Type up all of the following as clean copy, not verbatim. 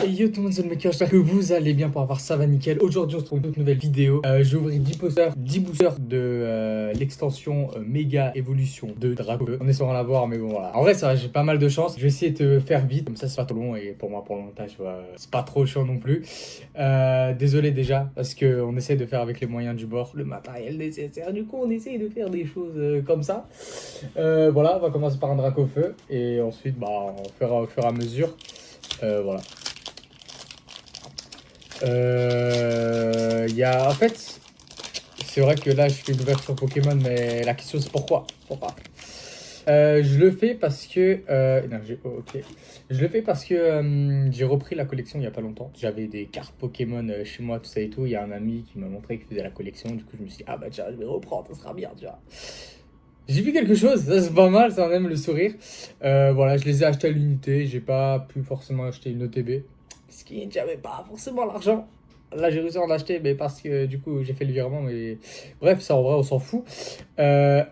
Et yo tout le monde, c'est le mec, j'espère que vous allez bien pour avoir ça va nickel. Aujourd'hui on se retrouve pour une toute nouvelle vidéo. Je vais ouvrir 10 posters, 10 boosters de l'extension méga évolution de Draco. On est sans l'avoir mais bon voilà. En vrai ça j'ai pas mal de chance. Je vais essayer de te faire vite, comme ça c'est pas trop long et pour moi pour le montage c'est pas trop chiant non plus. Désolé déjà parce qu'on essaie de faire avec les moyens du bord, le matériel nécessaire. Du coup on essaye de faire des choses comme ça. Voilà, on va commencer par un Draco feu et ensuite on fera au fur et à mesure. Voilà. En fait, c'est vrai que là je fais une ouverture Pokémon, mais la question c'est pourquoi? Pourquoi? Je le fais parce que ok. Je le fais parce que j'ai repris la collection il y a pas longtemps. J'avais des cartes Pokémon chez moi, tout ça et tout. Il y a un ami qui m'a montré qu'il faisait la collection. Du coup, je me suis dit, ah bah tiens, je vais reprendre, ça sera bien, tu vois. J'ai vu quelque chose, ça c'est pas mal, ça en aime le sourire. Voilà, je les ai achetés à l'unité. J'ai pas pu forcément acheter une OTB. Parce que j'avais pas forcément l'argent. Là, j'ai réussi à en acheter, mais parce que du coup, j'ai fait le virement. Mais bref, ça en vrai, on s'en fout. Euh,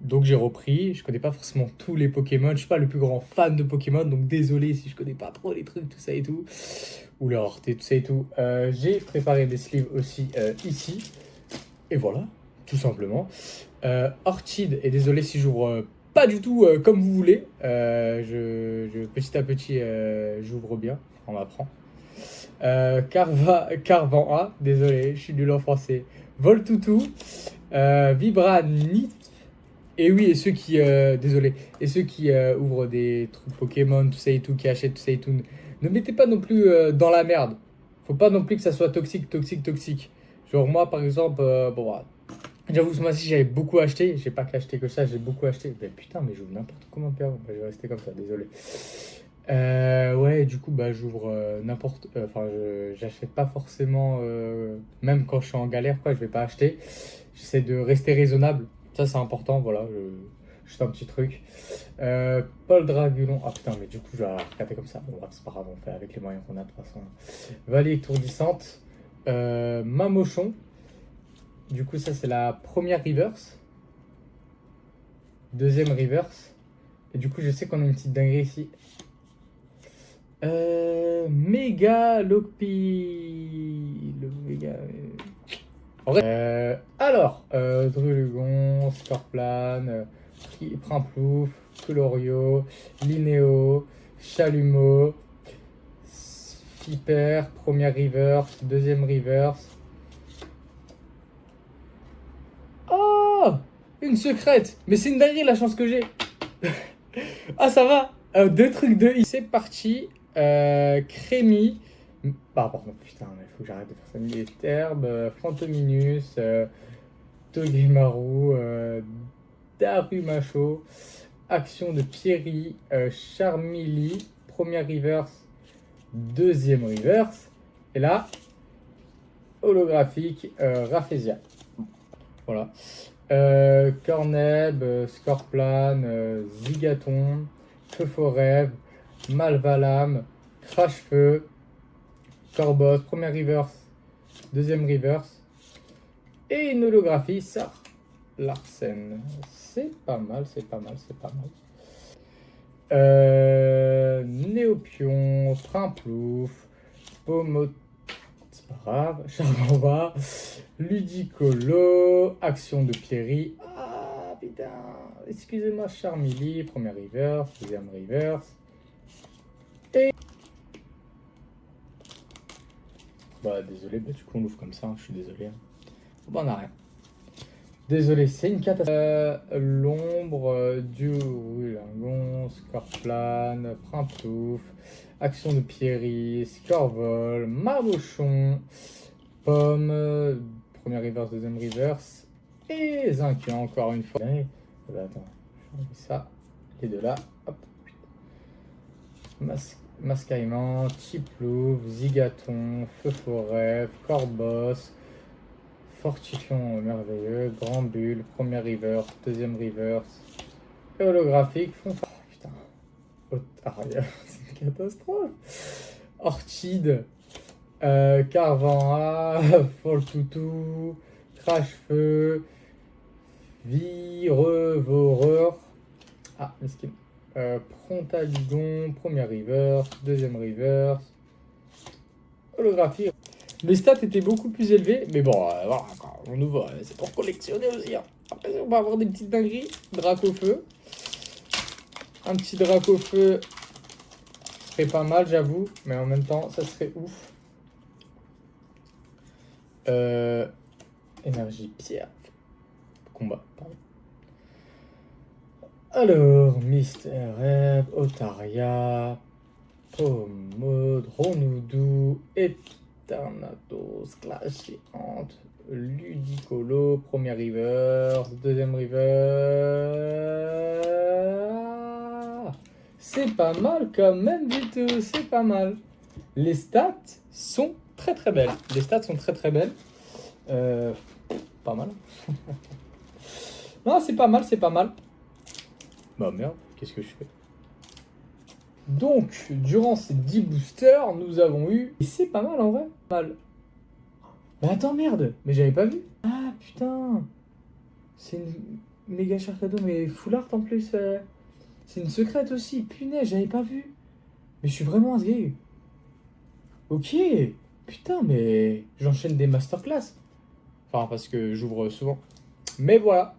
donc, j'ai repris. Je connais pas forcément tous les Pokémon. Je suis pas le plus grand fan de Pokémon. Donc, désolé si je connais pas trop les trucs, tout ça et tout. Ou leur rareté, tout ça et tout. J'ai préparé des sleeves aussi ici. Et voilà, tout simplement. Orchid, et désolé si j'ouvre pas du tout comme vous voulez. Petit à petit, j'ouvre bien. On m'apprend. Carvan A, désolé, je suis nul en français. Voltoutou, Vibranit. Et oui, et ceux qui, désolé, et ceux qui ouvrent des trucs Pokémon, tout ça et tout, qui achètent tout ça et tout, ne mettez pas non plus dans la merde. Faut pas non plus que ça soit toxique, toxique, toxique. Genre moi, par exemple, j'avoue, ce mois-ci, j'avais beaucoup acheté. J'ai pas qu'acheté que ça, j'ai beaucoup acheté. Mais putain, mais j'ouvre n'importe comment, Pierre. Je vais rester comme ça, désolé. Ouais, du coup, j'ouvre n'importe. Enfin, j'achète pas forcément. Même quand je suis en galère, quoi, je vais pas acheter. J'essaie de rester raisonnable. Ça, c'est important, voilà. Juste un petit truc. Paul Dragulon. Ah putain, mais du coup, je vais regarder comme ça. Bon, c'est pas grave, on fait avec les moyens qu'on a de toute façon. Vallée étourdissante. Mamochon. Du coup, ça, c'est la première reverse. Deuxième reverse. Et du coup, je sais qu'on a une petite dinguerie ici. Méga Lopi. Le méga. En vrai. Drulugon, Scorplan, Primplouf, Colorio, Linéo, Chalumeau, Hyper, première reverse, deuxième reverse. Oh, une secrète. Mais c'est une dinguerie la chance que j'ai. Ah, ça va. Deux trucs de I. C'est parti. Crémy. Pardon, putain, il faut que j'arrête de faire ça. Militerbe, Fantominus, Togemaru, Darumacho, Action de Pierry, Charmilly, première reverse, deuxième reverse. Et là, holographique, Rafflesia. Voilà. Corneb, Scorplan, Zigaton, Feu-Forêt, Malvalam, Crash-Feu, Corbos, première reverse, deuxième reverse, et une holographie, ça, Larsen. C'est pas mal, c'est pas mal, c'est pas mal. Néopion, Primplouf, Pomot, c'est pas grave, Charmamba, Ludicolo, Action de Pierry. Ah putain, excusez-moi, Charmilly, première reverse, deuxième reverse. Et. Désolé, du coup on ouvre comme ça, je suis désolé. Bon, on a rien. Désolé, c'est une catastrophe. L'ombre du Roulingon, Scorplan, Primplouf, Action de Pierry, Scorvol, Mabochon, Pomme, première reverse, deuxième reverse, et Zinkian encore une fois. Attends, je remets ça, les deux là, hop. Mascaillement, Tiplouf, Zigaton, Feu-Forêt, Corbos, Fortifion merveilleux, Grand Bulle, première reverse, deuxième reverse, et holographique, fond. Oh putain, c'est une catastrophe. Orchid, Carvan A, Foltoutou, Crash-Feu, Virevoreur, mesquine. Prontaligon, première reverse, deuxième reverse, holographie. Mes stats étaient beaucoup plus élevés, mais bon, voilà, quand on ouvre, c'est pour collectionner aussi. Hein. Après, on va avoir des petites dingueries. Drac au feu. Un petit drac au feu serait pas mal, j'avoue, mais en même temps, ça serait ouf. Énergie pierre. Combat, pardon. Alors, Mystère Rêve, Otaria, Pomo, Dronoudou, Eternatos, Clash Géante, Ludicolo, premier river, deuxième river. C'est pas mal quand même du tout, c'est pas mal. Les stats sont très très belles. Les stats sont très très belles. Pas mal. Non, c'est pas mal, c'est pas mal. Bah merde, qu'est-ce que je fais? Donc, durant ces 10 boosters, nous avons eu... Et c'est pas mal en vrai. Mal. Mais attends, merde. Mais j'avais pas vu. Ah, putain. C'est une méga char cadeau, mais full art en plus. C'est une secrète aussi. Punaise, j'avais pas vu. Mais je suis vraiment un gay. Ok. Putain, mais j'enchaîne des masterclass. Enfin, parce que j'ouvre souvent. Mais voilà.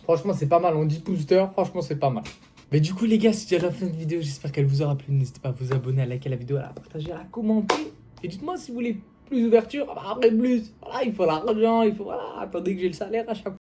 Franchement, c'est pas mal. On dit booster. Franchement, c'est pas mal. Mais du coup, les gars, c'est déjà la fin de vidéo. J'espère qu'elle vous aura plu. N'hésitez pas à vous abonner, à liker la vidéo, à la partager, à la commenter. Et dites-moi si vous voulez plus d'ouverture. Après plus. Voilà, il faut l'argent. Il faut. Voilà. Attendez que j'ai le salaire à chaque fois.